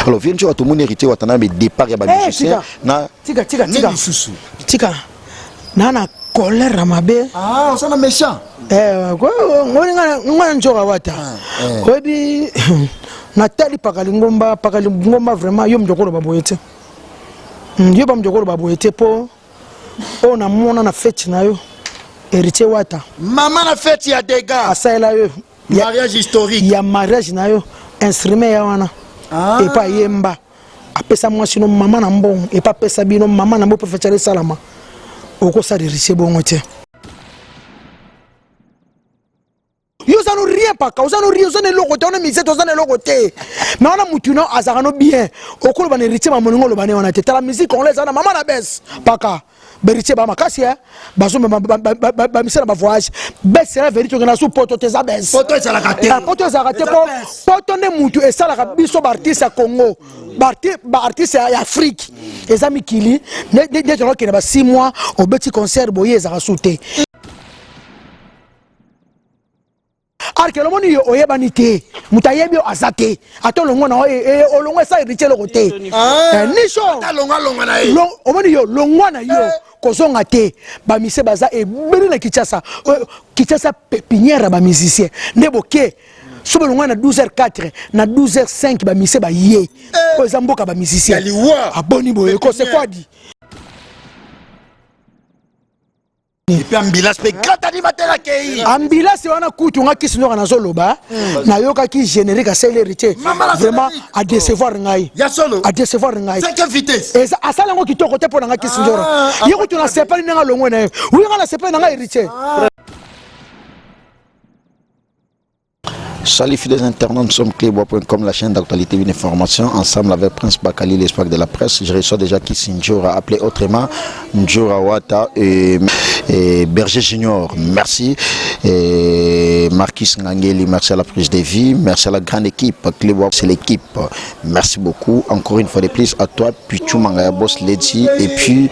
Alors viens Njora tout le monde hérité watana mais départ ya ba musicien na tika nana colère mabe ah on s'en méchant ngona Njora wata obi na tali pakali ngomba vraiment yo mjokolo baboyete yo ba mjokolo baboyete po ona mona na fête na yo héritier wata maman na fête ya dégâts asaila yo mariage historique ya mariage na yo instrument ya wana et pas yemba apesa mwasi no mama na mbongo et pas pesa bino mama na mbo préféré salama oko sa héritier bongo te yo ça nous rien pas ka ça nous rien ça ne logote on mise to ça ne logote mais on a mutuno azakano bien oko lo ba héritier ma moningo lo ba ne wana te la musique on les ana mama na bes paka beritier ba makasi bazo ba misela ba voyage bes la vérité que na sous poto te za bes poto za la kate poto za kate poto ne mutu et ça la biso ba artiste à Congo ba artiste à Afrique et amis kili ne to ke ba 6 mois au petit concert boye za souté arkelo moni yo oyebani te mutayebi azate ato longo na olongo sa héritier lo côté nisho longa na ye omoni yo longo na yo kozonga te ba mise baza e beli na Kinshasa pépinière ba musicien ndeboke sobe longo na 12h04 na 12h05 ba mise ba ye ko zamboka ba musicien aboni boye ko c'est quoi dit. Et puis ambulance pe grand animateur akei ambulance wana kutu nga kisindoka na zoloba na yoka ki générique à celle héritier vraiment à décevoir ngai ya solo à décevoir ngai 5 vitesse et ça asala ngo kitoko te pona nga kisindora yeko tuna sepali nga longwe na oui nga na sepali nga héritier. Salut fidèles internautes, nous sommes Clébois.com, la chaîne d'actualité et d'information, ensemble avec Prince Bakali, l'espoir de la presse. Je reçois déjà Kissi Njora, appelé autrement Njora Wata et Berger Junior. Merci. Et Marquis Ngangeli, merci à la prise de vie, merci à la grande équipe. Clébois, c'est l'équipe. Merci beaucoup. Encore une fois de plus à toi, Pichou Mangaya Boss Ledi et puis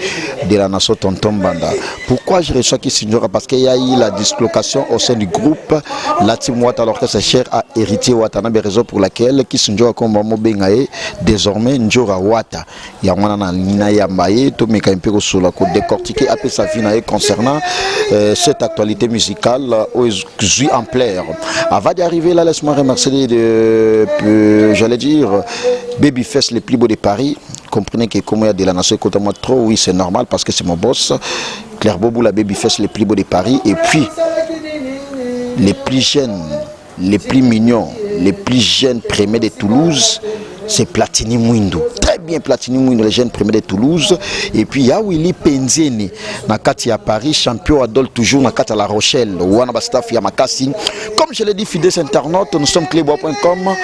de la nation Tonton Banda. Pourquoi je reçois Kissi Njora? Parce qu'il y a eu la dislocation au sein du groupe, la team Wata, alors que c'est cher à héritier Watana, raison pour laquelle Kissi Njora comme Bengae désormais Njora Wata. Il y a un Nina Yambaye, tout me un peu sur la côte décortiquer après sa vie concernant cette actualité musicale aujourd'hui en plaire. Avant d'arriver là, laisse-moi remercier j'allais dire Babyface les plus beaux de Paris. Comprenez que comme il y a de la nation côté moi trop, oui c'est normal parce que c'est mon boss. Claire Bobou la Babyface les plus beaux de Paris et puis les plus jeunes, les plus mignons, les plus jeunes premiers de Toulouse, c'est Platini Mwindo. Très bien Platini Mwindo, les jeunes premiers de Toulouse. Et puis il y a Willy Penzeni, Nakati à Paris, champion adult toujours Nakati à La Rochelle, Wanabastaf Yamakasi. Comme je l'ai dit, fidèles internautes, nous sommes Clébois.com,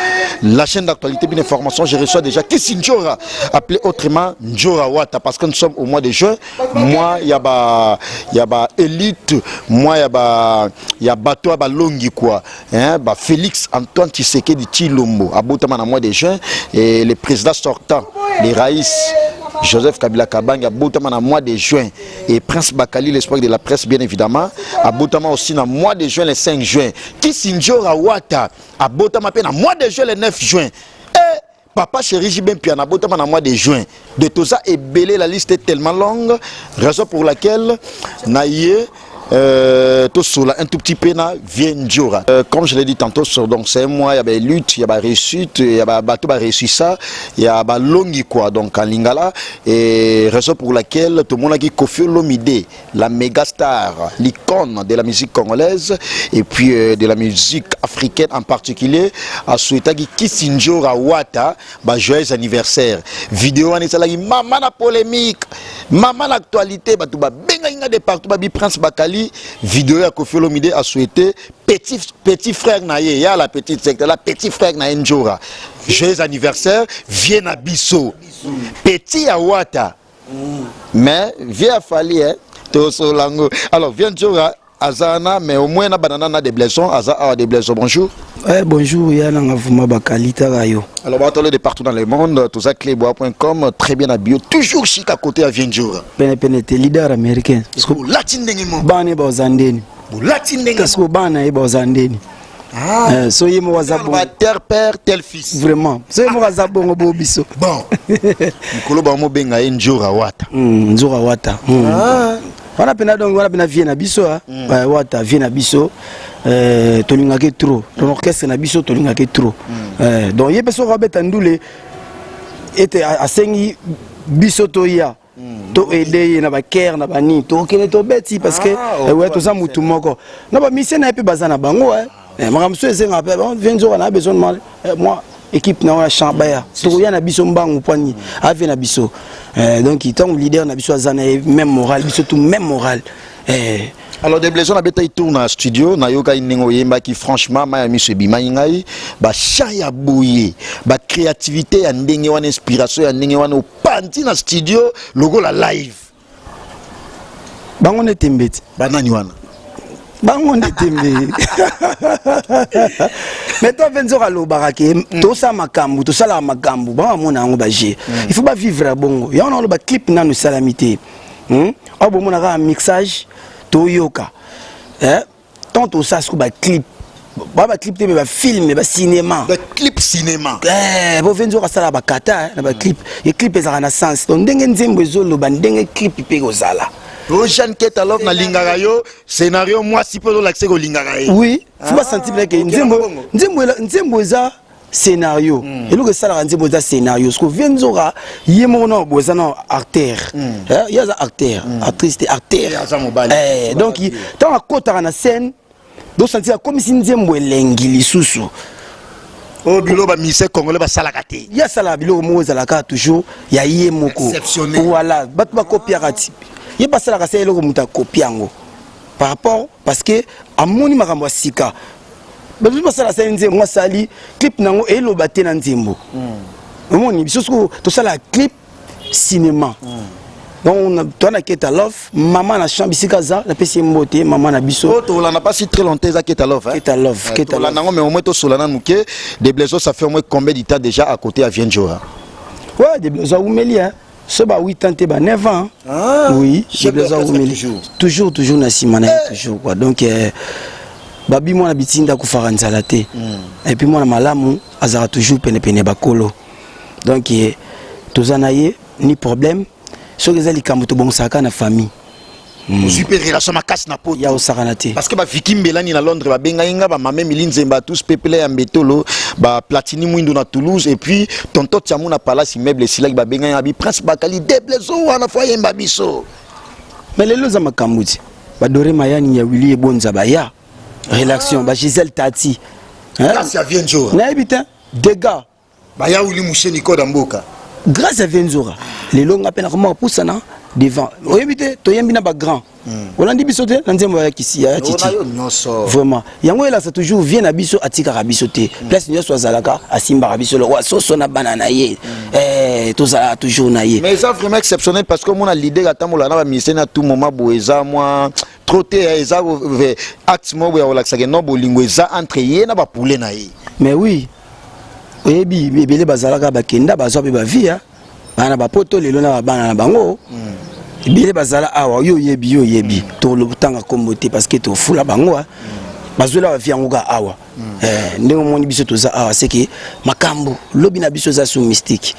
la chaîne d'actualité et d'information. Je reçois déjà Kissi Njora, appelé autrement Njora Wata, parce que nous sommes au mois de juin. Moi, il y a élite, moi, il y a Bato à Longi quoi. Hein, Félix Antoine Tshisekedi Tshilombo, à Boutama mois de juin, et le président sortant, les Raïs. Joseph Kabila Kabang à Boutama en mois de juin et Prince Bakali l'espoir de la presse bien évidemment à Boutama aussi en mois de juin le 5 juin Kissi Njora Wata à Boutama en mois de juin le 9 juin et Papa Chéri Jibin Piana à Boutama en mois de juin de tout ça est belé la liste est tellement longue raison pour laquelle Naïe tout cela un tout petit peu na vient Njora comme je l'ai dit tantôt donc c'est moi il y a des luttes il y a des réussites il y a des bateaux réussi ça il y a des longues quoi donc en lingala et raison pour laquelle tout le monde a dit Koffi Olomide la méga star l'icône de la musique congolaise et puis de la musique africaine en particulier a souhaité Kissi Njora Wata joyeux anniversaire vidéo en ça maman la polémique maman l'actualité batou ba benga de partout ba Prince Bakali vidéo à Koffi Olomide a souhaité petit frère naïe ya la petite secte la petit frère na Njora joyeux anniversaire viens à Bisso petit à Wata mais viens à Fali to solango alors viens Njora Azana mais au moins na banana na des blessons Aza des blessons bonjour. Bonjour ya na vuma bakalita rayo. Alors on va parler de partout dans le monde tout ça Clébois.com très bien habillé toujours chic à côté à Njora. Pene te leader américain. Parce que latin ndengemo. Bane ba zandeni. Latin ndengemo. Parce que bana e ba zandeni. So ye mo waza bongo tel père tel fils vraiment so ye mo waza bongo bo biso bon mikolo ba mo benga Njora Wata Njora Wata wana pena donc wana pena vie na biso Wata vie na biso tolingaki trop ton orchestre na biso tolingaki trop donc ye peso robeta ndule était asengi biso toya to aider na ba care na bani to kene to beti parce que ouais to za mutu moko na ba mission na pe bazana bango makambo so esenga pe Njora na besoin de moi équipe na chamba ya to ya na biso mbangu pwani ave na biso donc il tant leader na biso azana même moral biso tout même moral alors des blessures na beta tourne na studio na yoka inengo yemba qui franchement ma mi se bima ngai ba chaya boye ba créativité ya ndenge wana inspiration ya ndenge wana opanti na studio logo la live bango ne tembeti banani wana bango ne tembe mais toi Njora lo barake to sa makambu to sala makambu ba mona ngo ba je il faut pas vivre bongo ya on lo ba clip na no salamité bo mona ka mixage to yoka tant to ça ce ba clip ba clip te ba film ba cinéma ba clip cinéma bo Njora sala ba kata na ba clip et clip ezaka na sens donc ndenge nzembo ezolo ba ndenge clip pe kozala Jean Ketalov na lingaka yo scénario moi si peut l'accès ko lingaka oui faut pas sentir que nzembo eza scénario et le que ça la nzembo eza scénario ce que Njora yemo no bozana acteur il y a acteur actrice et acteur donc tant à côté na scène donc sentir comme si nzembo elengi lisusu o bilo ba mise congolais ba salaka te ya sala bilo mo zalaka toujours ya yemoko voilà bat ba copier rati il passe la casse le muta copiango par rapport parce que amoni makambo sika ba tout passe la scène moi sali clip nango et lo baté na nzembo amoni biso to sala clip cinéma donc toi na Ketalov maman na chambre sika za la pesi mbote maman na biso to la n'a pas si très longtemps za Ketalov Ketalov la nango mais au moins to solana muke des blessures ça fait au moins combien de temps déjà à côté à Njora ouais des blessures ou melia ce ba 8 ans te ba 9 ans oui toujours na simana toujours quoi donc babi moi na bitinda ku fara nzala te et puis moi na malamu azara toujours pene bakolo donc tozana ye ni problème so gezali kambo to bonsaka na famille super relation makasi na poto ya osakana te parce que ba Vicky Mbelani na Londres ba benga inga ba mame milinzemba tous peuple ya mbetolo ba Platini Mwindo na Toulouse et puis tonto Tiamou na Palace immeuble sila ba benga ya bi Prince Bakali deblezo wana foye mbabiso mais lelo za makambuti ba Dore Mayani ya Willy Bonza ba ya réaction ba Gisèle Tati grâce à Njora na ebita dégâts ba ya Willy Moucheni Koda Mboka grâce à Njora lelo ngapena comment poussana devant oyebite toyembi na ba grand olandi biso te na nzembo ya kisi ya titi vraiment yango ela ça toujours vient na biso atika biso te place nyoso azalaka asimba biso le roi soso na banana ye tout ça toujours na ye mais ça vraiment exceptionnel parce que mon a l'idée atamola na ba ministère à tout moment boeza moi trop te eza acte mo ya relaxa que no bolingo eza entre ye na ba poulet na ye mais oui oyebi bebele bazalaka bakenda bazwa be ba vie bana ba poto lelo na bana na bango bile bazala awa yo yebi to lo tanga kombote parce que to fula bango bazula ba vie ngoka awa ndenge moni biso to za awa c'est que makambo lobi na biso za sous mystique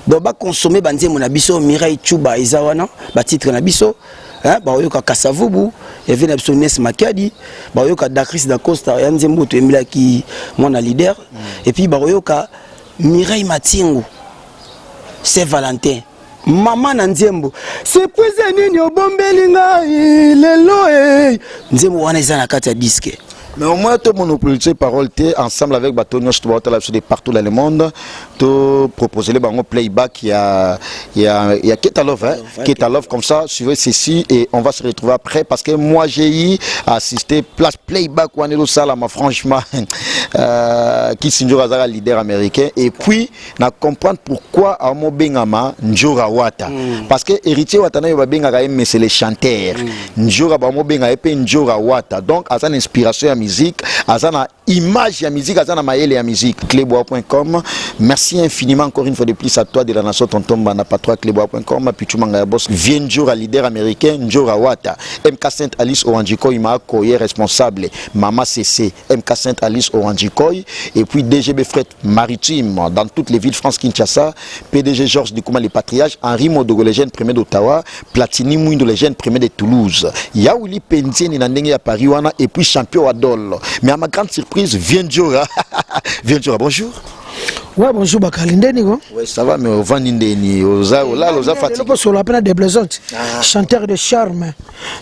donc ba consommer banzemo na biso Mireille Chuba izawana ba titre na biso ba oyoka Kasavubu ya vena biso Nes Makadi ba oyoka Dakris da Costa ya nzembo to emila ki mona leader et puis ba oyoka Mireille Matingu c'est Valentin maman na nzembo c'est poiser nini obombeli ngai lelo nzembo wana eza na kati ya disque mais au moins tout monopoliser parole té ensemble avec Batonio Stuart là de partout dans le monde to proposer les bango playback il y a Ketalov Ketalov comme ça suivez ceci et on va se retrouver après parce que moi j'ai eu assisté place playback wanelo salama franchement qui Njora Zara leader américain et puis na comprendre pourquoi à mo bengama Njora Wata parce que héritier Watana yo benga mais c'est les chanteurs Njora ba mo benga et Njora Wata donc à sa inspiration musique azana image ya musique azana maele ya musique. Clebois.com, merci infiniment encore une fois de plus à toi de la nation tonton bana patron Clebois.com pichumanga ya boss Vienjour à leader américain Njora Wata MK Saint Alice Oranjiko ima koye responsable Mama CC MK Saint Alice Oranjikoy et puis DGB Fret Maritime dans toutes les villes France Kinshasa, PDG Georges Dikouma les Patriarches, Henri Modogo les jeunes premiers d'Ottawa, Platini Mouindo les jeunes premiers de Toulouse, Yaouli Pendieni Nandenge à Paris wana et puis champion Adol. Mais à ma grande surprise, Vienjora. Vienjora, bonjour. Ouais, bonjour Bakalindeni quoi. Ouais, ça va mais au Vandindeni, oza fatigué. Sur la peine des blessantes. Chanteur de charme.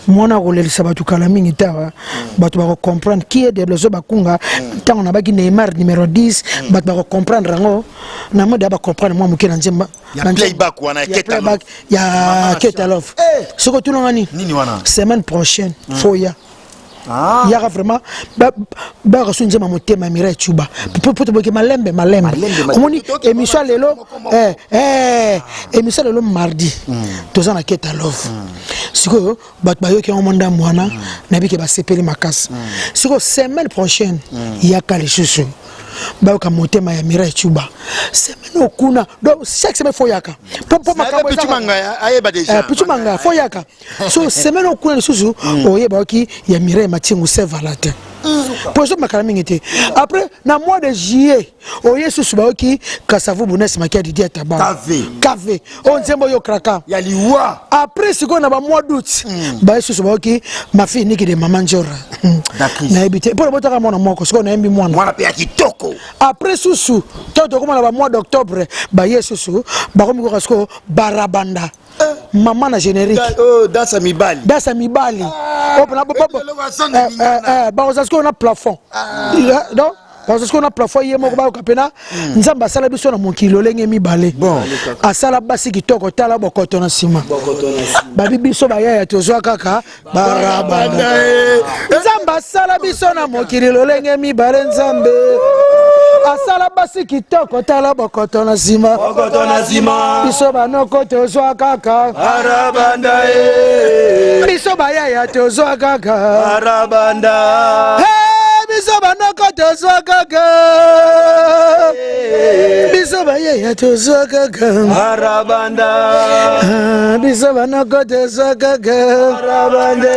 Moi na rolé sabatu kalamini tawa. Batu ba comprendre qui est des blessés bakunga. Tant on a baki Neymar numéro 10, batu ba comprendre rango. Na mo da ba comprendre moi mukena nzemba. Ya playback wana Ketalov. Ya Ketalov. Ce que tout le monde nini wana. Semaine prochaine, Foya. Il y a vraiment reçu ma motema mira chuba pour te malembe omoni émission lelo émission lelo mardi toza na Ketalov siko bat bayo ki omonda mwana na bike ba sepeli makasi siko semaine prochaine il y a kale chuchu ba ka motema ya mira chuba semaine okuna donc chaque semaine foyaka pour makambo pichumanga ayeba déjà pichumanga foyaka so semaine okuna chuchu oyeba ki ya mira matingu Saint-Valentin. Pour ça, après, dans le mois de juillet, au Yesu Subaoki, Kassavou Bounès Makia Didier Tabar. Café. On dit que Kraka. Yaliwa. Après, ce qu'on a mois d'août, Yesu Subaoki, ma fille Niki de Maman Jora. Pour le bout mon amour, parce qu'on a un mois. Après, Soussou, quand on a mois d'octobre, Yesu Sou, Baromi Rasko, Barabanda. Maman na générique. Oh, dans sa mibali. Dans sa mibali. Parce qu'on a plafond. Donc, parce qu'on a plafond, il y a un capena. Nous avons basala biso na mokilo lenge mibale. Bon. Asala basi kitoko tala bokoto na sima. Babi biso ba ya tozwa kaka barabanda. Nous basala biso na mokilo lenge mibale nzambe. Asala basi kitoko tala bokoto na sima. Bokoto na sima. Biso banoko tozwa kaka barabanda. Biso ba ya tozwa kaka barabanda. Biso banoko tozwa kaka biso baye tozwa kaka arabanda biso banoko tozwa kaka arabanda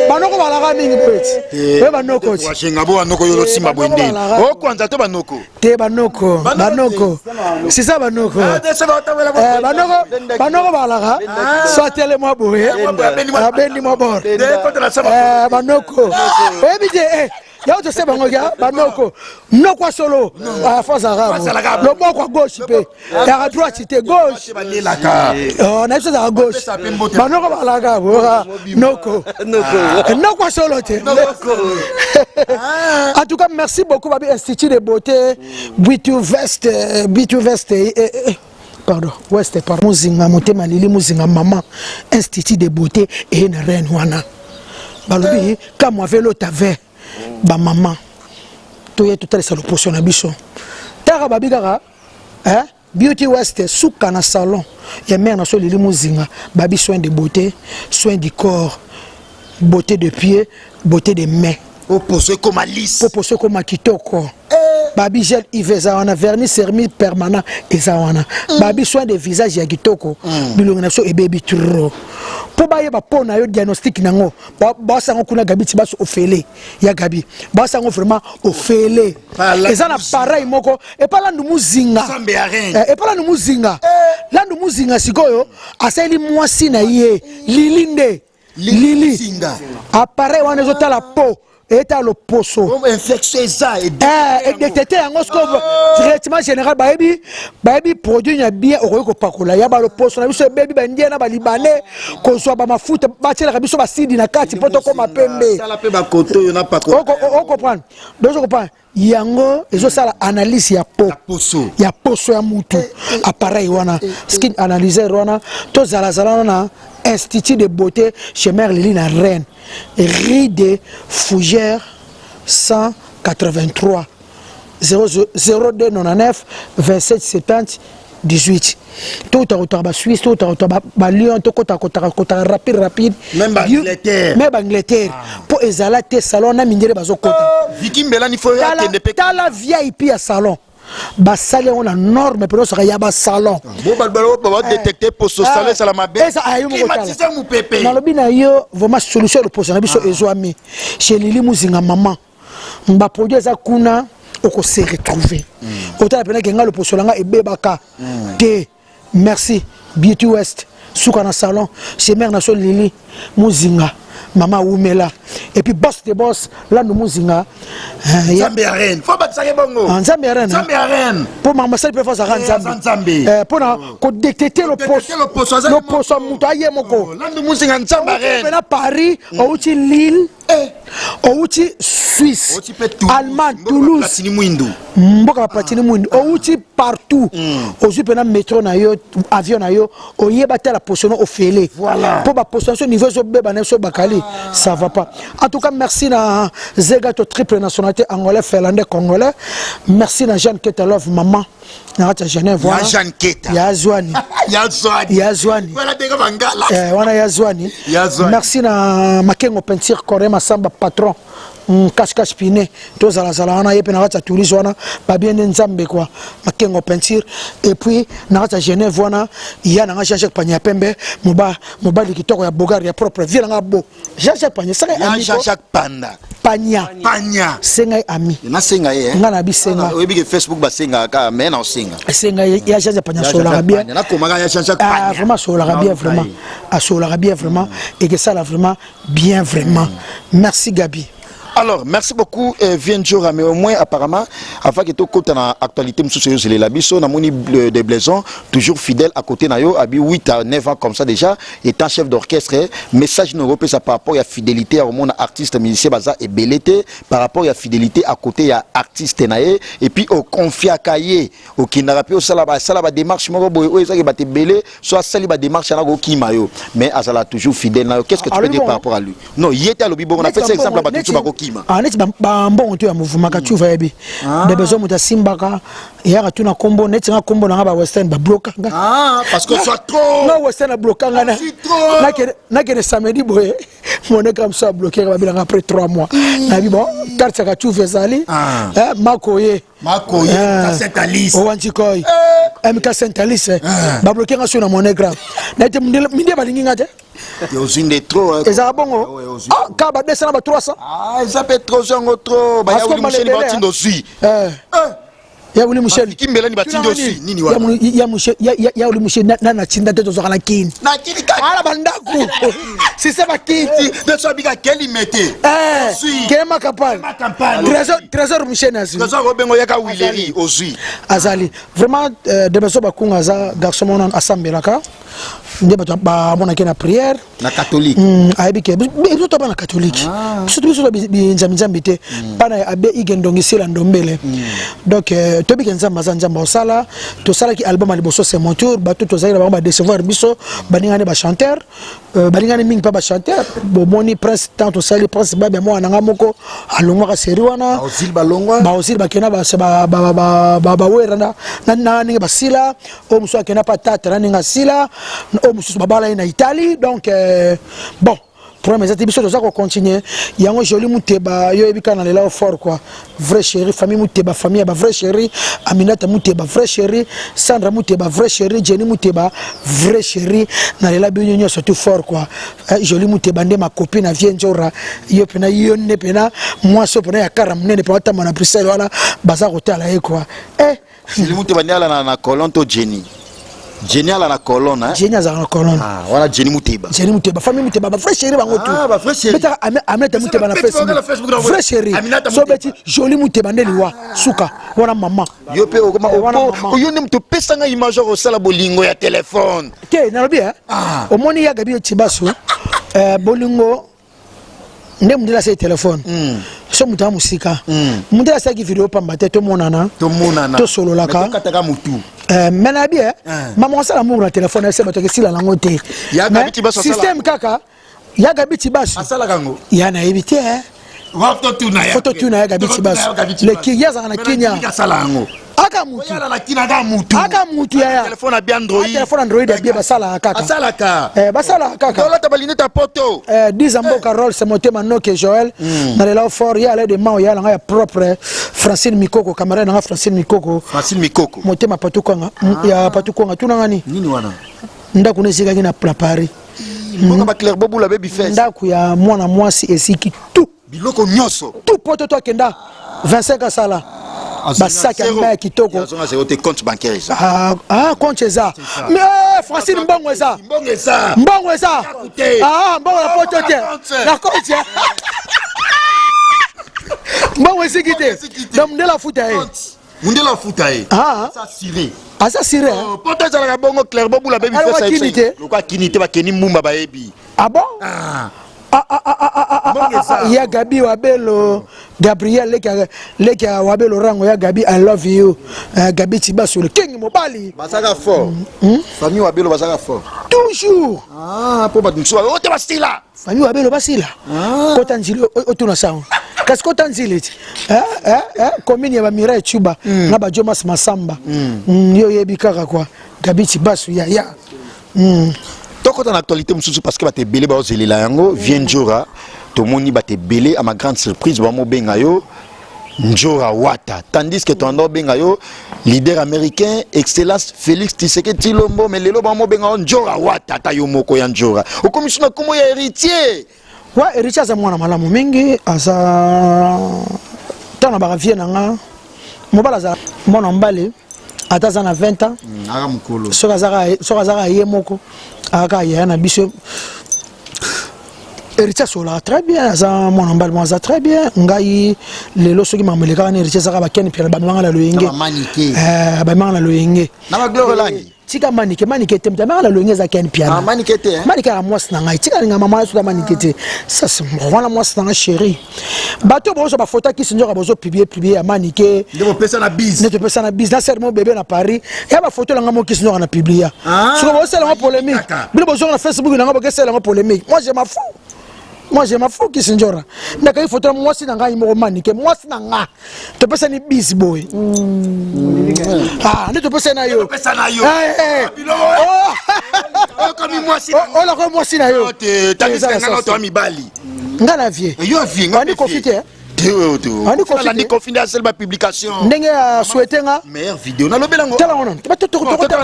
banoko balaka mingi peti we banoko ti washenga bo banoko yolo simba bwende o kwanza to banoko te banoko c'est ça banoko banoko balaka swatele mwa boye abendi mwa bor banoko ebite ya to se bango ya banoko noko solo a face arabe le mot à gauche pe ya à droite te gauche on a chose à gauche banoko balaga noko solo te en tout cas merci beaucoup babi Institut de beauté Bitu Vest pardon West pardon muzinga motema lili muzinga maman Institut de beauté et na reine wana balobi comme avec l'autre avait ba maman to ye tout ça le potion na biso tara babigara Beauty West souka na salon ya mère na so lili muzinga babi soin de beauté soin du corps beauté de pied beauté de mains opposé comme Alice opposé comme kitoko babi gel ivezawana vernis céramique permanent ezawana babi soin de visage ya kitoko bilonga na so e baby trop po ba yeba po na yo diagnostic nango ba sango kuna gabi ti baso ofele ya gabi ba sango vraiment ofele ezana pareil moko e pa landu muzinga e pa landu muzinga landu muzinga sikoyo aseli mwasi na ye lilinde lili appareil wana zo tala po et à l'opposo comme infectieux ça et détecter en osco traitement général baby produit ya bien okoyeko pakola ya ba l'opposo na biso baby ba ndiana ba libanais ko so ba mafuta ba tela biso ba sidi na kati poto ko mapembe sala pe ba koto yo na pakola o comprendre donc je comprends yango ezo sala analyse ya poso ya mutu appareil wana skin analyser wana to zala na Institut de beauté chez Mère Lili na Rennes, rue de Fougères 183 0299 27 70 18 tout à Suisse tout à Lyon tout à rapide même Angleterre pour ezalate salon na mindele bazokota Vicky Mbelani faut la VIP à salon basale on a norme pero ça ya ba salon bon détecter pour so salé ça la mabe climatiser mu pépé na lobina yo vraiment solution le poser na biso ezwami chez Lili Muzinga maman mba produit za kuna oko se retrouver autant pena kenga le posolanga e bebaka te merci Beauty West souka na salon chez mère nation Lili Muzinga Mama Oumela et puis boss de boss là nous Muzinga Zambé Arène faut battre ça bongo Zambé Arène pour maman ça peut faire ça Zambé pour na ko détecter le poste muto aye moko là nous Muzinga Zambé Arène na Paris au Lille au Suisse Allemagne Toulouse mboka platini mwindu au partout au pena métro na yo avion na yo au yeba la position au félé pour ba position niveau zo beba na so bakali ça va pas en tout cas merci na Zegato triple nationalité angolais finlandais congolais merci na Jeanne Ketalov maman na ta Genève voilà Jeanne Keta ya Zwani voilà des bangala wana ya Zwani merci na Makengo peinture Corée Masamba patron cache piné tous à la salana et puis na ta tourisme wana ba bien nzambe quoi Makengo peinture et puis na ta Genève wana ya na Jean-Jacques Panya Pembe moba likitoko ya Bogar ya propre vie na bo Jean-Jacques Panya ça ami Jean-Jacques Panya senga ami na senga ye ngana bisenga we big Facebook ba senga ka mais na senga ya Jean-Jacques Panya so la bien na komaka ya Jean-Jacques Panya vraiment so la bien vraiment so la bien vraiment et que ça là vraiment bien vraiment merci Gabi. Alors, merci beaucoup, Vienjo, mais au moins, apparemment, afin que tout côté dans l'actualité, monsieur les Labisso, na moni des Blaisons, toujours fidèle à côté nayo, abi 8 à 9 ans comme ça déjà, étant chef d'orchestre, message nous repose par rapport à la fidélité au monde artiste, musicien, baza et belleté, par rapport à la fidélité à côté à artiste naé, et puis au confié à Kaye, au Kinarapi, au salaba démarche, moi, boy, ça qui bat belé, soit saliba démarche à la Kimayo, mais Azala toujours fidèle nayo. Qu'est-ce que tu peux dire par rapport à lui? Non, il était à l'obibo, on a fait cet exemple à Batutu. Aneti bon to ya mouvement ka tu va yebi de besoin muta simbaka ya tu na kombo neti nga kombo na ba western ba blokanga parce que soit trop na western na blokanga na ke samedi boye mon comme ça bloqué ba bila après 3 mois na bi bon carte ka tu fezali makoye Saint Alice o antikoi MK Saint Alice ba bloqué nga sur na mon écran na te minde ba lingi ngate yo zinde trop eza bongo ka ba 200 ba 300 ça peut trop trop ba ya wuli musheli ba tindo sui ya wuli musheli kimbela ni ba tindo sui nini wa ya wuli musheli na tinda teto zokana kini na kini ka ala bandaku si c'est pas kiti de so biga keli mete sui kema campagne trésor musheli na sui trésor obengo yaka wileri ozui azali vraiment de beso bakunga za garçon mon asambelaka nde ba mona ke na prière na catholique aibike biso to bana catholique biso binzambi te bana abe igendongisela ndombele donc to bi kenza mazanjamba osala to sala ki album aliboso c'est mon tour ba to zaira ba décevoir biso baningane ba chanteur baningane mingi pa ba chanteur bo moni prince tant to sali prince ba mo ananga moko alongwa ka seri wana ba osil ba kena ba werana na ninga basila o muso akena pa tata ninga sila o mususu babala na Italie donc bon pour mes amis biso ko continuer yango joli muteba yo ebika na lela fort quoi vrai chéri famille muteba famille ba vrai chéri Aminata muteba vrai chéri Sandra muteba vrai chéri Jenny muteba vrai chéri na lela binyonyo surtout fort quoi joli muteba nde ma copine vient njora yo pena yo ne pena moi so pena ya karam nene pa tama na Bruxelles wala baza hôtel aye quoi joli muteba ndala na Colonto Jenny Génial à la colonne, Génial à la colonne. Ah, voilà, Jenny Mouteba. Jenny Mouteba, famille Mouteba, frère chéri, bango tout. Ah, bah frère chéri. Beta Aminata Mouteba na Facebook. Frère chéri. So beti joli Mouteba ndeliwa suka. Wana maman. Yo pe okoma o yo nem to pesanga image au sala bolingo ya téléphone. Ke na lobi o moni ya gabi Chibasu. Bolingo ndem ndila se téléphone. So muta musika. Mundela sa ki vidéo pamba te to monana. To solo la ka. To kataka mutu. Maintenant bien maman ça l'amour na téléphone c'est bato que si la langue te système kaka ya gabi Chibasu asala kango ya na éviter photo tuna ya gabi Chibasu le Kenya za na Kenya aka mutu oyala na kina ka mutu aka mutu ya téléphone a bien Android téléphone Android ya bien basala kaka asalaka basala kaka dola tabalini ta poto 10 ans Carole c'est monté maintenant que Joël na le fort ya le de ma ya nga ya propre Francine Mikoko caméra na Francine Mikoko motema patukonga ya patukonga tuna ngani nini wana ndaku nesika kina Paris mboka ba Claire Bobo la baby face ndaku ya mwana mwasi esiki tout biloko nyoso tout poto to kenda 25 sala basaki ya mbaya kitoko azonga zero te compte bancaire ça compte eza mais Francine mbongo eza mbongo eza mbongo la poto te la compte mbongo esiki te donc ndela futa asa siré poto eza la bongo Claire Bobo la baby face lokwa kinité ba keni mbumba ba yebi ah bon ya Gabi Wabelo Gabriel leki Wabelo rango ya Gabi I love you Gabi Tibaso le king mobali basaka fort famille Wabelo basaka fort toujours pour battu o te basila famille Wabelo basila kota nzili otuna sawa kasi kota nzili commune ya ba Mirai Chuba na ba Jomas Masamba yo yebi kaka kwa Gabi Tibaso ya Toko dans l'actualité, parce que tu belé la yango vient Njora, tout le monde te belé à ma grande surprise, bamo bengayo Njora Wata, tandis que ton nom bengayo leader américain excellence Félix Tshisekedi Tshilombo, mais lelo bamo bengayo Njora Wata tayo moko ya Njora. Au commission comment ya héritier? Ouais, héritier za mwana malamu mingi asa tana ba vie nanga mobala za mwana mbale ataza na 20 ans ara mukolo soka zaka ye moko aka ya na biso héritier sola très bien asa mwana mbali mwaza très bien ngai lelo soki mameleka na héritier zaka ba ken pia ba manga la loyenge ba manga la loyenge na ba gloire langi tika manike temta manga la loyenge za ken pia manike te manike a mwasi na ngai tika nga mama so manike te ça c'est voilà mwasi na chérie bato bozo ba photo ki sinjo ka bozo publier ya manike ndebo pesa na biz na sermo bébé na Paris ya ba photo la nga mo ki sinjo na publier so bozo la polémique bilo bozo na Facebook na nga bozo la polémique moi je m'en fous qui sinjora ndaka il photo moi si na nga imo manike moi si na nga to pesa ni biz boy ne to pesa na yo comme moi si la ko moi si na yo tandis que nga to mi bali nga la vie yo vie nga ni profiter ni confiné à seule publication ndenge souhaiter nga meilleure vidéo na lobelango tala ona to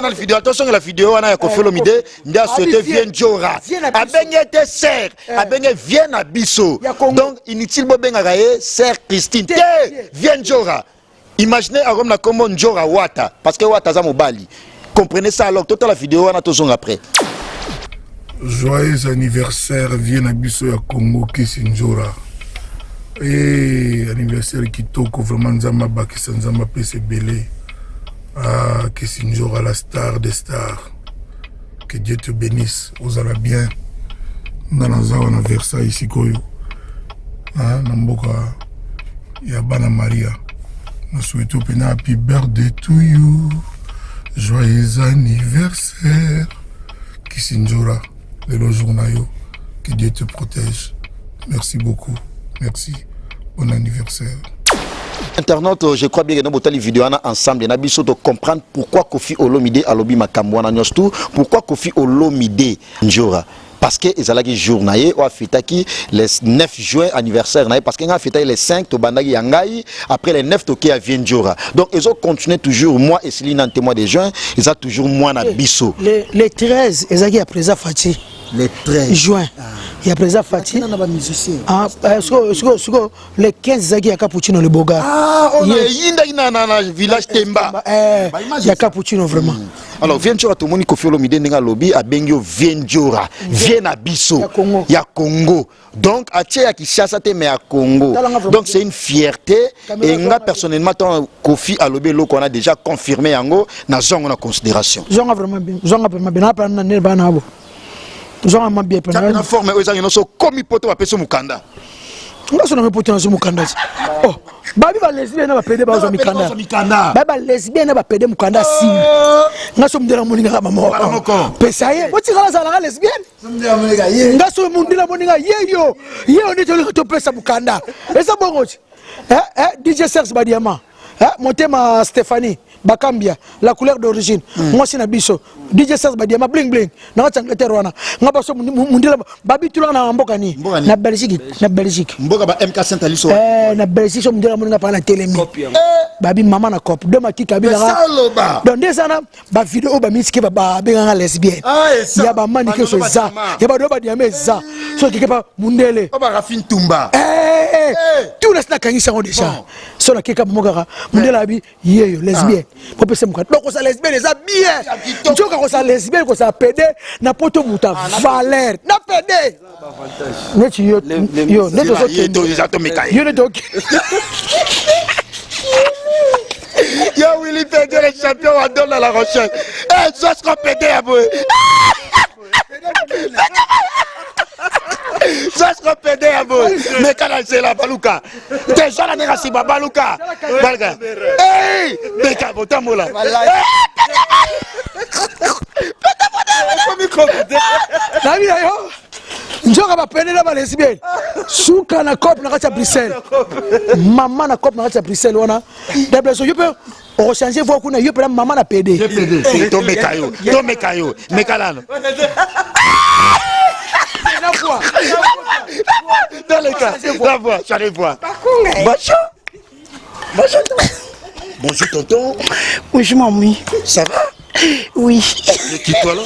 na vidéo attention la vidéo wana ya Koffi Olomide ndia souhaiter vient Njora abengete ser abenge vient na biso donc inutile bobenga kaye ser Christine te vient Njora imaginez comme na kombo Njora Wata parce que Wata za mobali comprenez ça alors toute la vidéo wana tozonga après. Joyeux anniversaire vient na biso ya Congo Kisi Njora. Et anniversaire kitoko vraiment nzamba bakisa nzamba pese belé Kisi Njora la star des stars. Que Dieu te bénisse, vous allez bien. Nanaza na Versailles ici koyo. Na mboka ya bana Maria. Na souhaite pena happy birthday to you. Joyeux anniversaire Kisi Njora. Le jour nayo. Que Dieu te protège. Merci beaucoup. Merci. Bon anniversaire. Internaute, je crois bien que nous avons les vidéos ensemble. Nous avons comprendre pourquoi Koffi Olomide a lobby Makamwana Nyostu, pourquoi Koffi Olomide Njora. Parce que ils allaient journalier ou a fêté qui les 9 juin anniversaire parce qu'ils ont fêté les 5 to bandagi yangai après les 9 toké à Njora. Donc ils ont continué toujours moi et Céline en témoin des juin, ils ont toujours moi na biso. Les 13 ils ont après Fati. Les 13 juin. Il y a présent Fati. Les 15 Zagi à Cappuccino le Boga. On a yinda village Temba. Il y a Cappuccino vraiment. Alors viens Njora tout le monde Koffi Olomide nga lobby a bengio vient Njora, vient na biso. Ya Congo. Donc à Tchia qui chasse te mais à Congo. Donc c'est une fierté et nga personnellement Koffi a lobby lo qu'on a déjà confirmé yango na zongo na considération. Zonga vraiment bien. Zonga vraiment bien. Apa na ne bana abo. Zonga mabie pe na forme ozangi no so komi poto ba peso mukanda. Nga so na poto na so mukanda. Oh, babi ba lesbienne na ba pede ba zo mikanda. Babi ba lesbienne na ba pede mukanda si. Nga so mundela moninga ka mama. Pesa ye, boti kala za la lesbienne. Mundela moninga ye. Nga so mundela moninga ye yo. Ye on est to pesa mukanda. Esa bongo. DJ Serge Badiama. Motema Stéphanie Bakambia la couleur d'origine moi c'est na biso DJ Sas Badiama bling bling na Angleterre wana ngaba so mundila babi tulanga na mboka ni na Belgique mboka ba MK Saint Aliso na Belgique so mundila moninga pa na telemi babi mama na cop de makika bila donc des sana ba vidéo ba miski ba benga lesbienne ya ba mani ke so za ya ba do ba diame za so kikepa mundele ba Rafine Tumba tout la snack kangi sango déjà so na keka moka mundela bi yeyo lesbienne pour pesa muka donc ça lesbienne les a bien njoka ko ça lesbienne ko ça pédé na poto muta valeur na pédé neti yo neto so to déjà to mekai yo neto yo Willy Pédé le champion à Don à La Rochelle ça se pédé à boy ça se pédé à boy mais quand c'est la baluka déjà la nera si baluka balga hey beka botamola Nabi na yo njoka ba pene na ba lesbienne suka na cop na kata Bruxelles maman na cop na kata Bruxelles wana d'abord yo peut changer voix kuna yo peut maman na PD to mekayo mekalano na voix dans les cas la voix j'allais voir bonjour tonton Oui, je m'ennuie. ça va Oui. qui toi là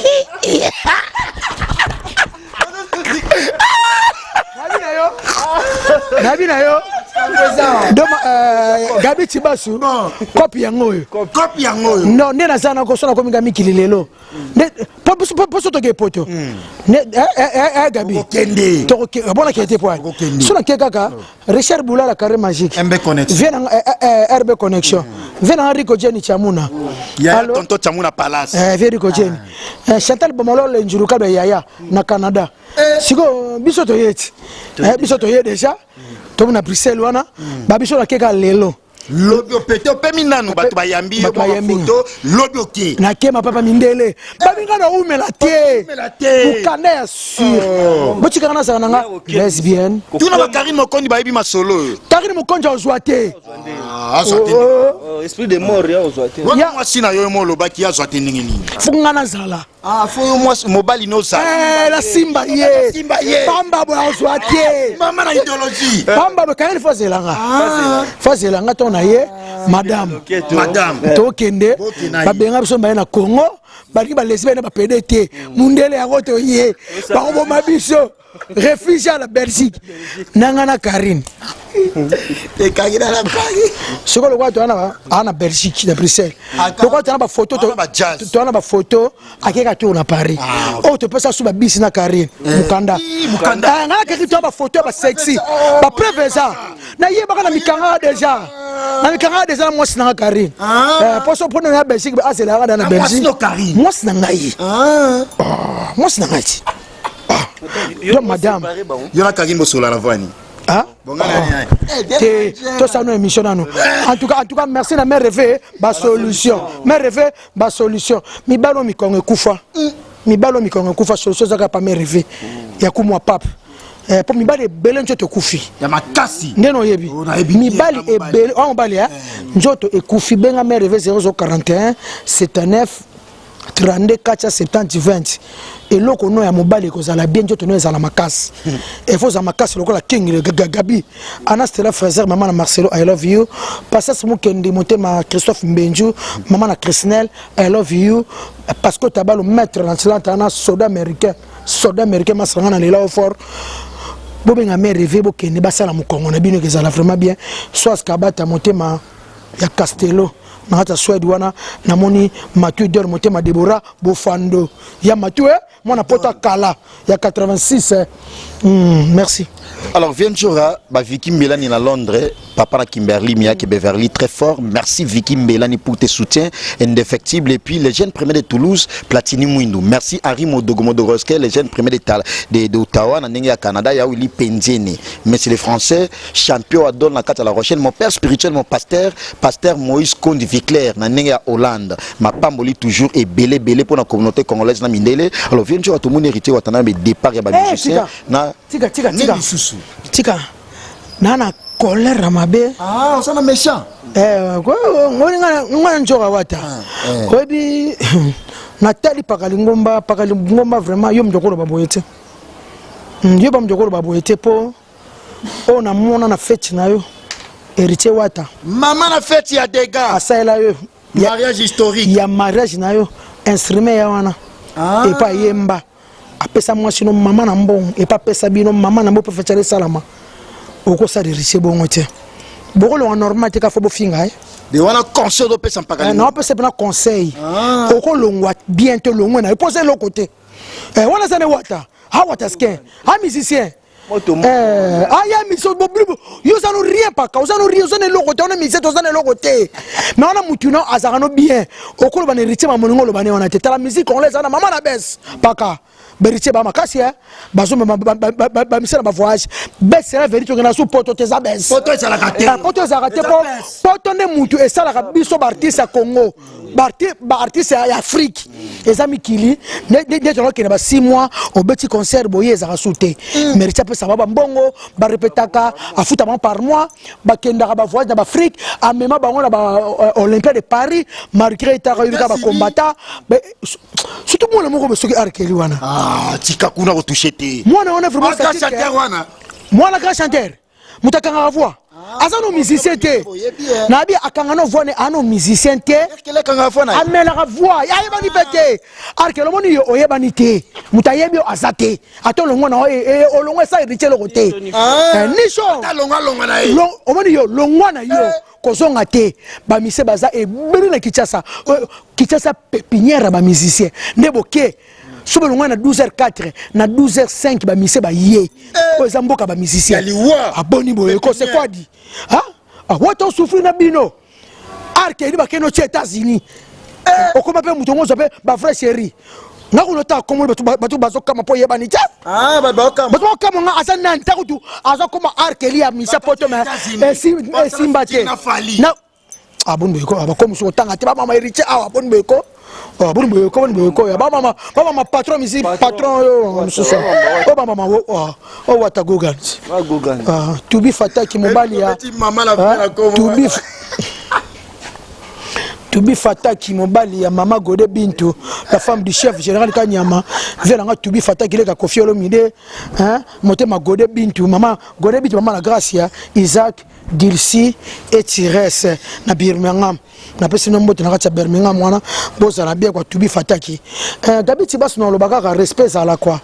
Nabi na yo Gabi Tibasu copie yango non ne na sana ko sona ko minga mikili lelo ne poso to ke poto ne Gabi kende to ke bona ke te poa sona ke kaka Richard Boula la carré magique MB connexion vient RB connexion vient Rico Jenny Chamuna ya tonto Chamuna palace Rico Jenny Chantal Bomolo le njuruka be yaya na Canada siko biso to yeti biso to yeti déjà to na Bruxelles wana ba biso na keka lelo lobi opete opemi nanu bato bayambi yo foto lobi oke na kema papa mindele babinga na umela te ukanda ya sur botika kana sana nga lesbienne tuna ba Karim Mokondi bayibi masolo Karim Mokondi ozwa te esprit de mort ya ozwa te ya mwasi na yo mo lobaki ya zwa te ndenge nini funga na zala fo yo mwasi mobali no za la simba ye pamba bo ozwa te mama na idéologie pamba bo kana fazelanga to na ye madame to kende babenga biso mbaye na Congo bali ba lesbienne ba PDT mundele ya goto ye ba ko mabiso réfugié à la Belgique nangana Karine te kagira la pagi siko lo kwato ana Belgique de Bruxelles lo kwato ana ba photo to ana ba photo akeka tour na Paris oh te pesa suba bisi na Karine mukanda nga ke to ba photo ba sexy ba preuve ça na ye ba kana mikanga déjà na moi na Karine poso pona na Belgique ba asela na Belgique moi na ngai moi na ngai madame yona Karim Bosola la voix ni tout ça nous émission nous en tout cas merci na mère rêvé ba solution mi balo mi kongo kufa solution za ka mère rêvé ya kumwa pape pour mi bali bele njoto kufi ya makasi ndeno yebi mi bali e bele on bali njoto e kufi benga mère rêvé 0041 79 32 4 70 20 et loko no ya mobali ko zala bien njoto no ezala makasi et faut za makasi lokola king le Gabi Anastela Fraser maman na Marcelo I love you Passas Mukendi motema Christophe Mbenju maman na Chrisnel I love you parce que tabalo maître na Atlanta na soda américain masanga na lela au fort bobenga me rêver bokende basala mukongo na bino kezala vraiment bien soit kabata motema ya Castello na hata Swede wana namoni Mathieu Dor motema Deborah Bofando ya Mathieu moi na pota kala ya 86 merci. Alors Vienjora ba Vicky Mbelani na Londres papa na Kimberly Miyake Beverly très fort merci Vicky Mbelani pour tes soutiens indéfectibles et puis les jeunes premiers de Toulouse Platini Mwindu merci Harry Modogomodoroske les jeunes premiers de Ottawa na ndenge ya Canada ya Willy Penjene mais c'est les Français champion à Don na kata la Rochelle mon père spirituel mon pasteur Moïse Kondi Viclair na ndenge ya Hollande ma pamboli toujours et belé pour la communauté congolaise na mindele alors Vienjora tout monde héritier watana be départ ya ba musicien na tika nana colère mabe Ah, on est méchant. ngwana njoka wata oyebi natali pakali ngomba vraiment yo mjokolo baboye te yo ba mjokolo baboye te po o na mona na fete na yo héritier wata Maman na fête ya dégâts. asaela yo Mariage historique. ya mariage na yo instrument ya wana epa yemba apesa mwasi no mama na mbongo epa pesa bino mama na mbo professeur salama okosala héritier bongo te bokolo wa normal te ka fo bofinga De wana conseil de pesa mpaka. non peut se prendre conseil okolongwa bientôt longwa na poser le côté wana ça ne wata ha wata skin ha musicien ya mission boblibo yo ça no rien pas ka ça no rien ça ne le côté on est musicien ça ne le côté mais on a mutuno azarano bien okolo ba ne héritier ma moningo lo ba ne wana te la musique on les ana maman la baisse paka beritier ba makasi bazo ba misela ba voyage baisse la vérité na sous poto te za baisse Poto ça la raté. poto za raté poto ne mutu et ça la biso ba artiste à Congo ba artiste à Afrique les amis kili ne tolo ke ba 6 mois au petit concert boye za sauté mérite pe ça ba mbongo ba répétaka afuta par mois ba kenda ba voyage na Afrique a même ba ngona ba Olympia de Paris marqué ta ka ba combattant surtout moi le moko be soki arkeli wana Ah, tika kuna retouché te. moi on est vraiment Grand chanteur wana. moi la grand chanteur mutakanga voix azano musicien te na bi akanga no voix ne ano musicien te Kele kanga fona. amela ka voix ya yeba ni pete arkelo moni yo oyeba ni te mutayebi azate atolo ngona o longwe sa riche lo kote ni so Ta longa na e. omoni yo longwa na yo kozonga te ba mise baza e beri na Kinshasa pépinière ba musicien ndeboke sobe longwa na 12h04 na 12h05 ba mise ba ye ko zamboka ba musicien aboni boye ko c'est quoi dit wata souffrir na bino arkeli ba keno chez États-Unis okoma pe mutongo zo pe ba frère chéri ngakulota komo batu bazokama po yeba ni ta batu kama nga asana ntakutu azakoma arkeli ya misa poto ma simbate na abonbe ko abakomi so tanga te ba mama eriche awa bonbe ko bonbe ko ya ba mama patron misi patron yo mususa o ba mama o wata gogan to be fataki mobali ya to be fataki mobali ya mama Godé Bintou la femme du chef général Kanyama velanga to be fataki le ka Koffi Olomide motema Godé Bintou mama Godé Bintou mama la Gracia Isaac Dilsi et Tires na Birmingham na pesi no mbote na kacha Birmingham wana boza na bia kwa to be fataki gabiti bas no lobaka ka respect za la kwa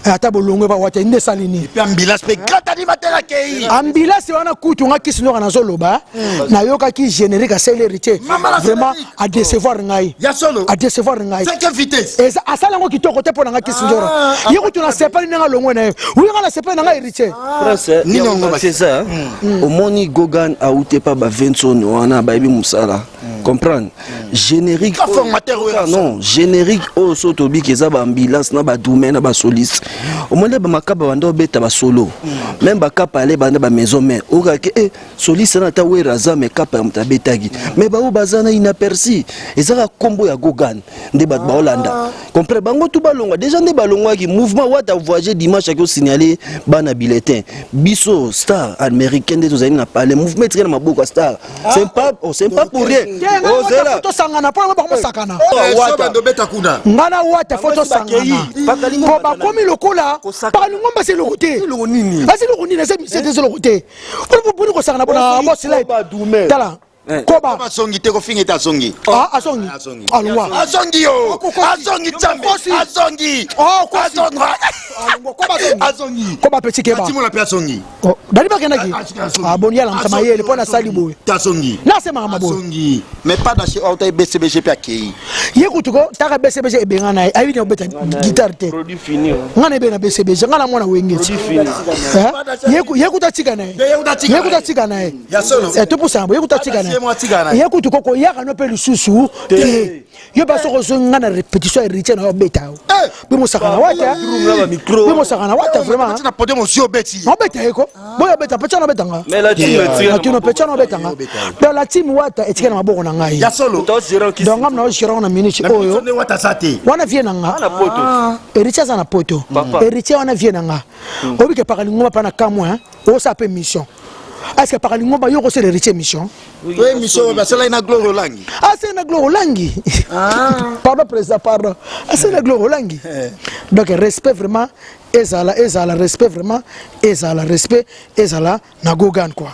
ata bolongwe ba wata inde salini et puis ambulance pe grand animateur akei ambulance wana kutu nga kisi no na zoloba na yoka ki générique à celle héritier vraiment à décevoir ngai ya solo à décevoir ngai 5 vitesse et ça asala ngo kitoko te pona nga kisi njora yiko tuna sepali nga longwe na uyo nga la sepali nga héritier ni non c'est ça au moni Gogan a outé pas ba Vincent wana ba ebi musala comprendre générique non générique au sotobi keza ba ambulance na ba domaine na ba soliste au monde ba makaba banda beta ba solo même ba kapa ale banda ba maison mère o ka ke soliste na ta weraza me kapa mta betagi mais ba o bazana inaperçu ezaka combo ya Gogan nde ba Hollanda comprendre bango tout balongwa déjà nde balongwa ki mouvement wata voyager dimanche ko signaler bana bulletin biso star américain de tozali na parler mouvement tiré na maboko star c'est pas pour rien photo sangana po ba ko sakana wata ndo beta kuna ngana wata photo sangana ko ba komi lokola pa lingomba se lokote asi lokonini se mise te lokote ko bo ko sangana bona mo sila tala koba asongi te ko finga ta asongi asongi alwa asongi yo asongi chambe asongi asongi koba petit keba timo la pe asongi dali ba kenaki aboni ala mtama yele pona sali boy tasongi na se mama boy asongi mais pas d'acheter auto BCBG pe akei yekutuko taka BCBG ebenga na ayi ni obeta guitare te produit fini ngana be na BCBG ngana mwana wengeti yekuta tika na yekuta tika na ya solo to pusambo yekuta tika na yekutuko ko yaka no pe lususu yo baso ko zonga na répétition héritier na obeta bi musakana wata bi musakana wata vraiment na pode monsieur beti obeta eko boya beta pecha na betanga mais la team na tuno pecha na betanga dans la team wata etikena maboko na ngai ya solo donc ngam na shira na minute oyo ne wata sate wana vie na nga na poto héritier za na poto héritier wana vie na nga obike pakali ngoma pa na kamwa o sa pe mission est-ce que par lingo ba yo ko c'est l'héritier mission oui mission ba c'est là na gloire langi c'est na gloire langi pardon président pardon c'est na gloire langi donc respect vraiment ezala respect vraiment ezala respect ezala na gogan quoi.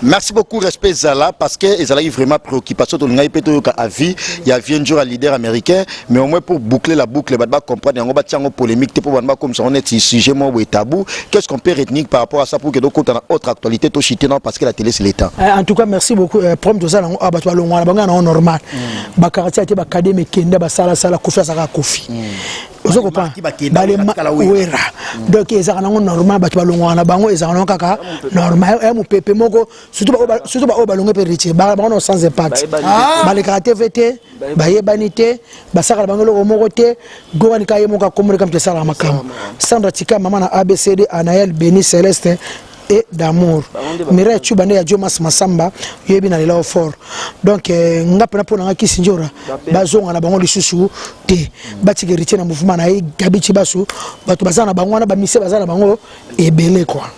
Merci beaucoup respect Zala parce que Zala est vraiment préoccupation de l'engager peut-être à vie il y a un jour un leader américain mais au moins pour boucler la boucle va comprendre on va tirer polémique pour voir comme ça on est sujet moi ou tabou qu'est-ce qu'on peut retenir par rapport à ça pour que d'autres dans autre actualité tout chiter non parce que la télé c'est l'état. En tout cas merci beaucoup prom de ça on va toi longa banga non normal ba karati ate ba kademe kenda ba sala kofi saka kofi ozo comprend balema wera donc ezaka nango normal ba balonga na bango ezaka nango kaka normal e mu pepe moko surtout ba balonga pe riche ba non sans impact ba le karate vete ba yebanité ba saka bango lo moko te gowani kaye moka komore kam te sala makam Sandra Tika maman na ABCD Anaël Béni Céleste et d'amour Mireille Chubande ya Jomas Masamba yebi na lela fort donc ngapena pona ki sinjora bazonga na bango lisusu te bati héritier na mouvement na gabichi basu bato bazana bango na ba mise bazana bango ebele quoi.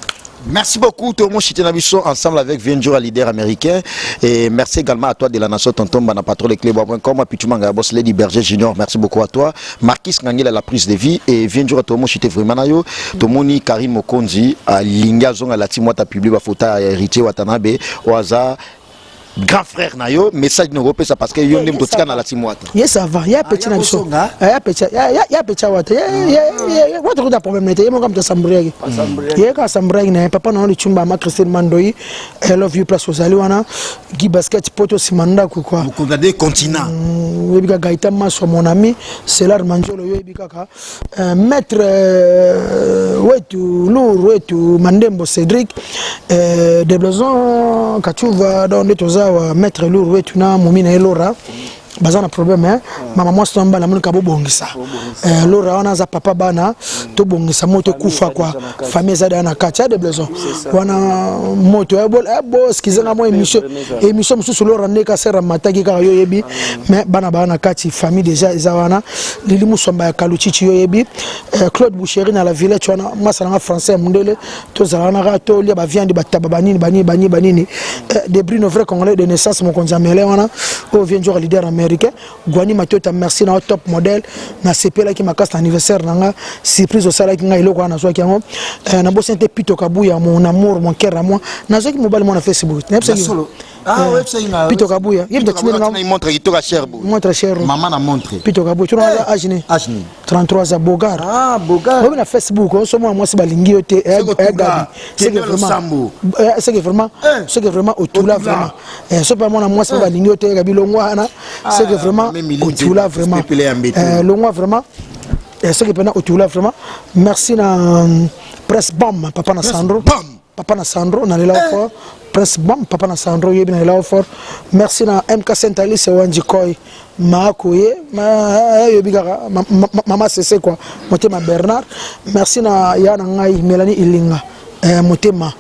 Merci beaucoup tout le monde chité nabiso ensemble avec Vienjour leader américain et merci également à toi de la nation tonton bana patron leclub.com Pitumanga boss Lady Berger Junior merci beaucoup à toi Marquis Ngangela la prise de vie et Vienjour tout le monde chité vraiment nayo tout moni Karim Okonzi à Linga zonga la timota publié ba photo héritier Watanabe au hasard grand frère nayo message no repesa parce que yo ndem totika na la timwata yes ça va ya petit na biso ya petit wata ya wata ko da problème nete yemo kam ta sambregi ye ka sambregi na papa na chumba ma Christine Mandoyi I love you plus ozali wana gi basket poto simanda ko quoi ko garder continent yebika gaita maso mon ami Selar Manjolo yebika ka maître wetu lourd wetu Mandembo Cédric de Blazon Kachuva dans les wa maître lourd wetu na mumina elora bazana problème mama moi somba la muka bobongisa lora wana za papa bana to bongisa moto kufa kwa famille za na kacha de Blazon wana moto ebo skizanga mo émission mususu lora neka sera mataki ka yo yebi mais bana kati famille déjà za wana lili musomba ya kaluchichi yo yebi Claude Boucherie na la village wana masana français mundele to zalana ka to lia ba viande bataba banini des brino vrai congolais de naissance mon konjamele wana au vient jour leader américain Gwani Mathiota merci na top modèle na CPL qui makasta anniversaire nanga surprise au sala qui nga iloko na soki yango na bosente Pito Kabuya mon amour mon cœur à moi na soki mobile mon Facebook website Pito Kabuya yebda tinga na montre qui to Cherbourg montre cher maman na montre Pito Kabuya tu na Ajni 33 à Bogar Bogar na Facebook so moi c'est balingi yote c'est que vraiment autour-là vraiment c'est pas moi c'est balingi yote gabilongo ana c'est que vraiment autour-là vraiment l'ongwa vraiment c'est que pendant autour-là vraiment merci na presse bam papa na Sandro na lela fort presse bam papa na Sandro yebi na lela fort merci na MK Saint-Ali c'est Wanji Koy Makoye yebi kaka mama c'est quoi Motema Bernard merci na yana ngai Mélanie Ilinga Motema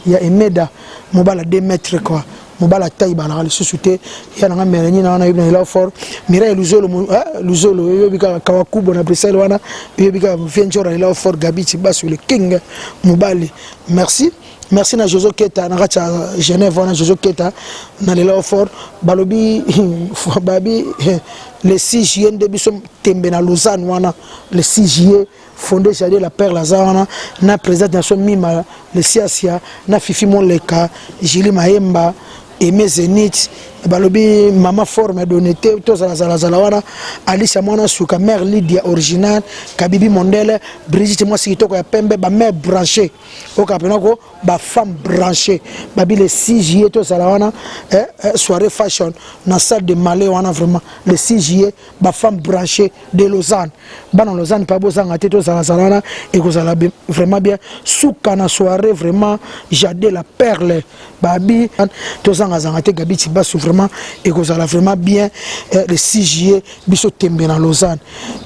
ya Emeda mobala 2 mètres quoi mobala taille bala le sous-souté ya nga Mélanie na wana yebi na lela fort Mireille Luzolo yebi kaka Kawakubo na Bruxelles wana yebi kaka Vienjour na lela fort Gabichi basu le king mobali merci na Jojo Keta na racha Genève wana Jojo Keta na lela fort balobi babi le 6 juillet de biso tembe na Lausanne wana le 6 juillet fondé Jadé la Père Lazare na président nation mima le Siasia na Fifi Moleka Jili Maemba Aimé Zenith balobi mama forme d'honnêteté to zala wana Alicia mwana suka mère Lydia original Kabibi Mondele Brigitte moi sikitoko ya pembe ba mère branchée au kapenako ba femme branchée babi le 6 juillet to zala wana soirée fashion na salle de Malais wana vraiment le 6 juillet ba femme branchée de Lausanne bana Lausanne pa bozanga te to zala wana et ko zala vraiment bien suka na soirée vraiment Jadé la perle babi to zanga te Gabichi basu vraiment et que ça vraiment bien le 6 juillet biso tembe na Lausanne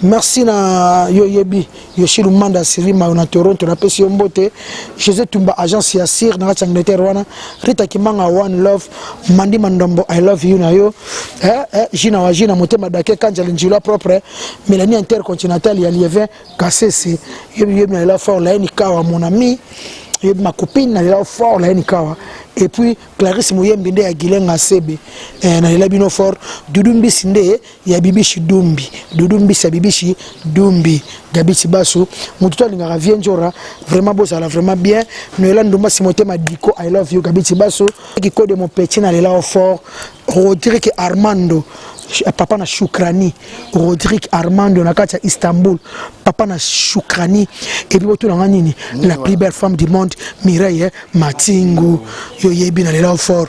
merci na yoyebi Yoshilu Manda Sirima na Toronto na pesi mbote José Tumba agence ya Sir na Angleterre wana Rita Kimanga One Love Mandi Mandombo I love you na yo Jina Wajina Motema Dake Kanjali Njila propre Mélanie Intercontinental ya Liévin Kassese yebi na la fort la ni kawa mon ami ma copine nalela fort la nikawa et puis Clarisse Mouyembe nde ya Gilenga Sebe nalela bino fort Dudumbi sinde ya Bibishi Dumbi Dudumbi sa Bibishi Dumbi Gabi Basso mututo lingaka vienjora vraiment bozala vraiment bien noela ndumba simotema diko I love you Gabi Basso qui code mon petit nalela fort Rodrigue Armando papa na Shukrani Rodrigue Armando na kati ya Istanbul papa na Shukrani et puis boto na nini la plus belle femme du monde Mireille Matingu yo yebi na lela fort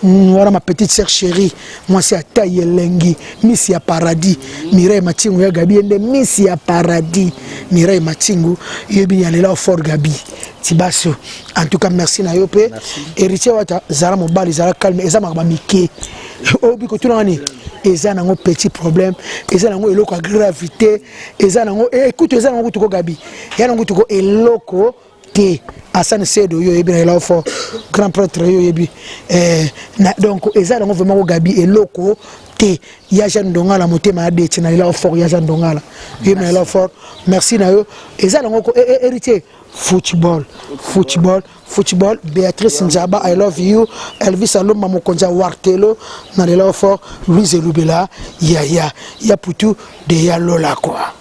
voilà ma petite sœur chérie moi c'est Ataye Lengi Miss ya Paradis Mireille Matingu ya Gabi ende Miss ya Paradis Mireille Matingu yebi na lela fort Gabi Tibasso en tout cas merci na yo pe héritier wata zara mobali zara calme eza makaba mike obi ko tunani eza nango petit problème eza nango eloko ya gravité eza nango écoute eza nango tuko Gabi ya nango tuko eloko te Hassan Sedo yo yebi na ela fort grand prêtre yo yebi donc eza nango vraiment Gabi eloko te ya Jean Ndongala motema adeti na ela fort ya Jean Ndongala yebi na ela fort merci na yo eza nango ko héritier football Béatrice Njaba I love you Elvis Aloma Mokonja Wartelo na lela fort Louise Lubela ya Poutou de ya Lola quoi.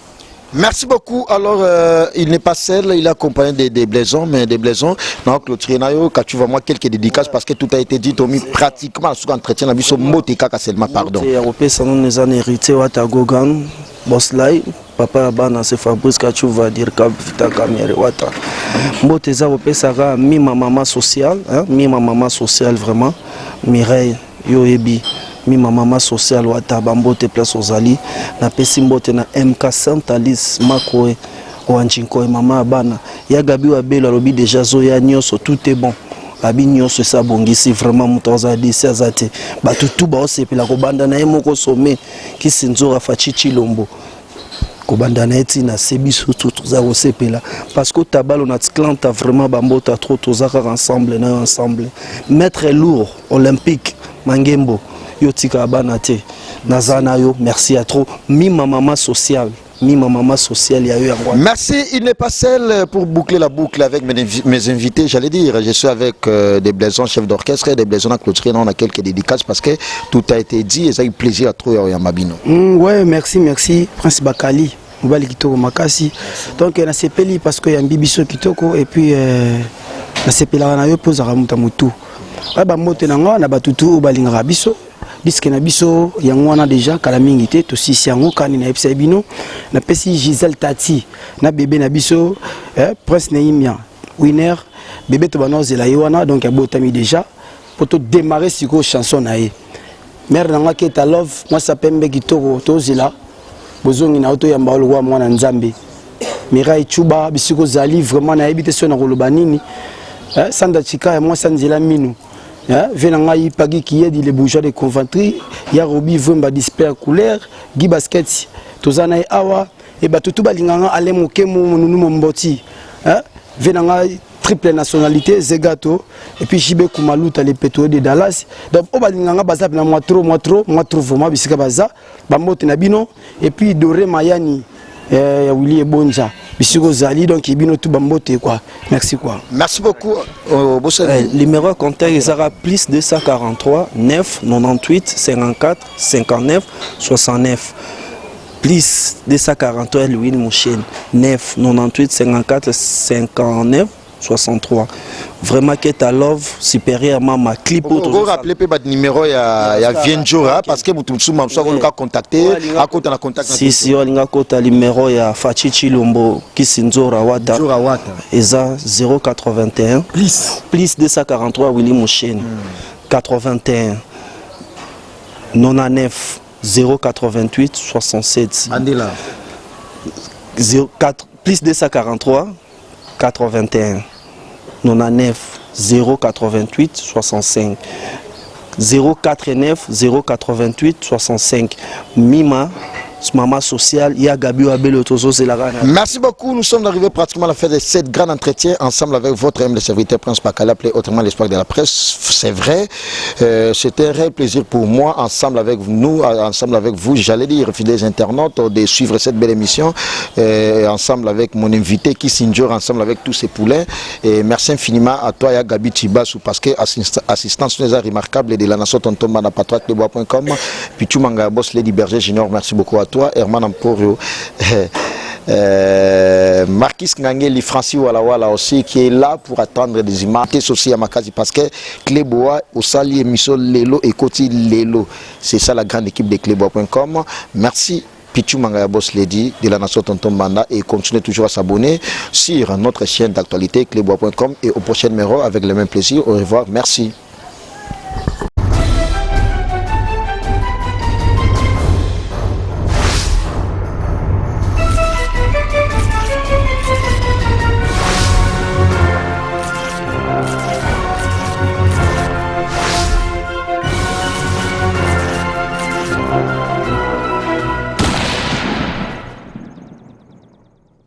Merci beaucoup. Alors, il n'est pas seul, il est accompagné des blaisons, mais des blaisons. Donc, clôturer nayo, quand tu vois moi quelques dédicaces parce que tout a été dit, Tommy pratiquement sur entretien, la sur Moteka seulement pardon. Européen, ça nous a hérité Watagogan, Boslai, papa Abana, c'est Fabrice Kachou va dire Kavita Kamere Wata. Moteza Européen, ça va mi ma maman sociale, mi ma maman sociale vraiment, Mireille, Yoebi. Mi mama social wata bambote place ozali na pesi mbote na MK Santalis Makoe Wanjinko et mama bana ya Gabi wa belo lobi déjà zoya nyoso tout est bon abi nyoso sa bongisi vraiment mutoza disi azate batutu ba osepela ko banda na yemo ko sommet ki sinzora fachichi lombo ko banda na eti na sebiso tout za osepela parce que tabalo na tlanta vraiment bambota trop tozaka ensemble maître lourd olympique Mangembo Yotika Abanate Nazana yo merci à trop mi ma maman sociale ya yo. Merci, il n'est pas seul pour boucler la boucle avec mes invités, j'allais dire, je suis avec des blaisons chefs d'orchestre et des blaisons à clôturer, on a quelques dédicaces parce que tout a été dit et ça a eu plaisir à trouver à Mabino. Ouais, merci Prince Bakali Mobali Kitoko Makasi. Donc na sepeli parce que y a Bibiso Kitoko et puis na sepela na yo pose ramuta mutu. Ba mote na nga na batutu balinga biso disque na biso yango wana déjà kala mingi te to sisi yango kani na epsa bino na pesi Giselle Tati na bébé na biso Prince Neimia winner bébé to banozela wana donc ya botami déjà pour te démarrer siko chanson na ye mère nanga Keta Love moi ça pembe kitoko to zela bozongi na auto ya mbalo kwa mwana nzambe Mirai Chuba bisiko zali vraiment na ebite so na koloba nini Sanda Chika moi sanzela minu venanga pagi qui est les bourgeois de Coventry ya Robi Vemba display couleur Guy Basket tozana awa et batutu balinganga ale mokemo nunu mboti venanga triple nationalité Zegato et puis Jibe Kumaluta les pétroliers de Dallas donc o balinganga baza na moi trop vraiment bisika baza bamote na bino et puis Doré Mayani ya Willy Bonja bisiko zali donc ibino tout bambote quoi merci quoi. Merci beaucoup numéro contact ezara plus 243 9 98 54 59 69 plus 243 Louis Mouchen 9 98 54 59 63 vraiment Keta Love supérieurement ma clip pour rappeler pas votre numéro ya Vienjora parce que vous tous mamso on ka contacter à côté na contact si on nga kota numéro ya Fachichi Lombo Kisinzora Wata eza 081 plus 243 Willy Mouchen 81 99 088 67 Andela 04 plus 243 81 99 088 65 049 088 65 Mima maman social, il y a Gabi Abel Otoso, c'est la. Merci beaucoup. Nous sommes arrivés pratiquement à la fin de cette grande entretien ensemble avec votre humble serviteur Prince Bakala, appelé autrement l'espoir de la presse. C'est vrai, c'était un réel plaisir pour moi, ensemble avec nous, ensemble avec vous, j'allais dire, fidèles internautes, de suivre cette belle émission, ensemble avec mon invité Kissinjor, ensemble avec tous ces poulains. Et merci infiniment à toi et à Gabi Tibasou, parce que assistance nous est remarquable de la nation Tonton Bana patroiclebois.com. Puis tu m'as boss Lady Berger Junior, merci beaucoup à toi. Herman Amporio. Marquis Ngangeli, Francis Walla aussi, qui est là pour attendre des images aussi à Makazi, parce que Clébois, au Sali, Miso Lelo et Koti Lelo, c'est ça la grande équipe de Clébois.com. Merci. Pichu Mangaya Boss Lady de la nation Tonton Banda, et continuez toujours à s'abonner sur notre chaîne d'actualité Clébois.com, et au prochain numéro avec le même plaisir. Au revoir, merci.